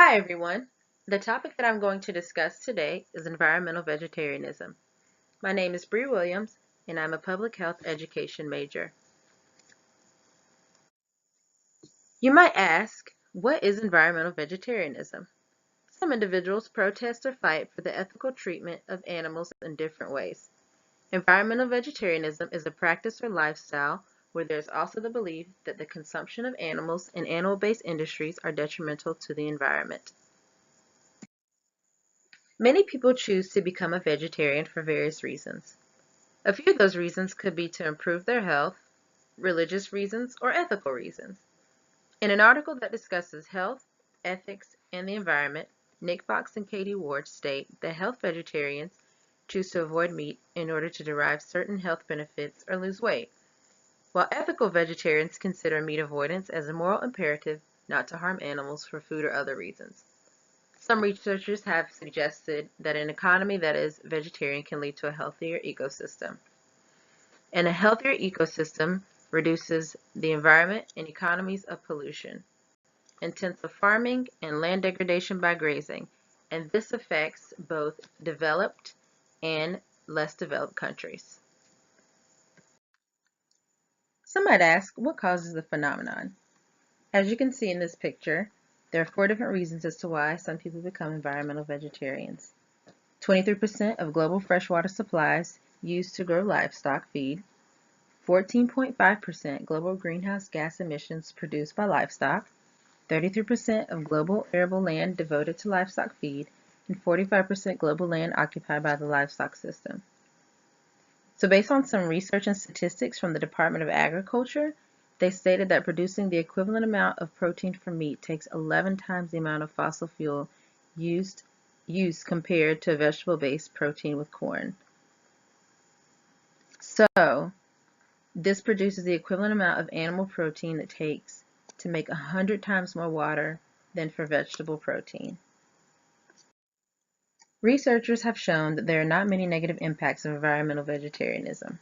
Hi everyone. The topic that I'm going to discuss today is environmental vegetarianism. My name is BreeWilliams and I'm a public health education major. You might ask, what is environmental vegetarianism? Some individuals protest or fight for the ethical treatment of animals in different ways. Environmental vegetarianism is a practice or lifestyle where there is also the belief that the consumption of animals and animal-based industries are detrimental to the environment. Many people choose to become a vegetarian for various reasons. A few of those reasons could be to improve their health, religious reasons, or ethical reasons. In an article that discusses health, ethics, and the environment, Nick Fox and Katie Ward state that health vegetarians choose to avoid meat in order to derive certain health benefits or lose weight, while ethical vegetarians consider meat avoidance as a moral imperative not to harm animals for food or other reasons. Some researchers have suggested that an economy that is vegetarian can lead to a healthier ecosystem. And a healthier ecosystem reduces the environment and economies of pollution, intensive farming, and land degradation by grazing, and this affects both developed and less developed countries. Some might ask, what causes the phenomenon? As you can see in this picture, there are 4 different reasons as to why some people become environmental vegetarians. 23% of global freshwater supplies used to grow livestock feed, 14.5% global greenhouse gas emissions produced by livestock, 33% of global arable land devoted to livestock feed, and 45% global land occupied by the livestock system. So based on some research and statistics from the Department of Agriculture, they stated that producing the equivalent amount of protein from meat takes 11 times the amount of fossil fuel used compared to vegetable-based protein with corn. So this produces the equivalent amount of animal protein it takes to make 100 times more water than for vegetable protein. Researchers have shown that there are not many negative impacts of environmental vegetarianism.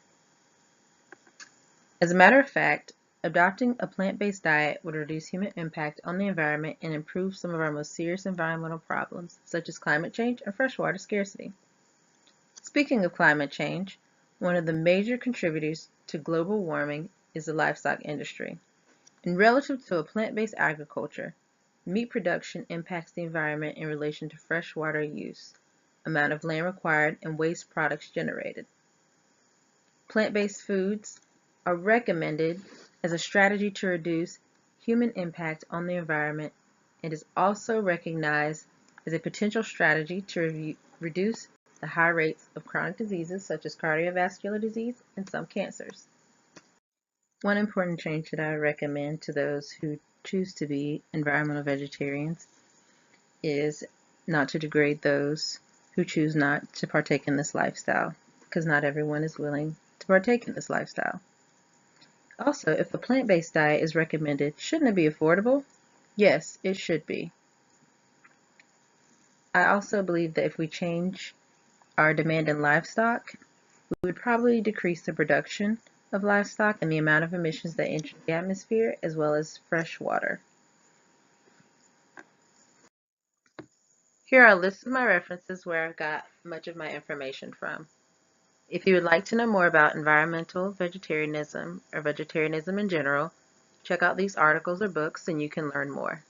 As a matter of fact, adopting a plant-based diet would reduce human impact on the environment and improve some of our most serious environmental problems, such as climate change and freshwater scarcity. Speaking of climate change, one of the major contributors to global warming is the livestock industry. And relative to a plant-based agriculture, meat production impacts the environment in relation to freshwater use, amount of land required, and waste products generated. Plant-based foods are recommended as a strategy to reduce human impact on the environment and is also recognized as a potential strategy to reduce the high rates of chronic diseases such as cardiovascular disease and some cancers. One important change that I recommend to those who choose to be environmental vegetarians is not to degrade those who choose not to partake in this lifestyle, because not everyone is willing to partake in this lifestyle. Also, if a plant-based diet is recommended, shouldn't it be affordable? Yes, it should be. I also believe that if we change our demand in livestock, we would probably decrease the production of livestock and the amount of emissions that enter the atmosphere, as well as fresh water. Here are a list of my references where I've got much of my information from. If you would like to know more about environmental vegetarianism or vegetarianism in general, check out these articles or books and you can learn more.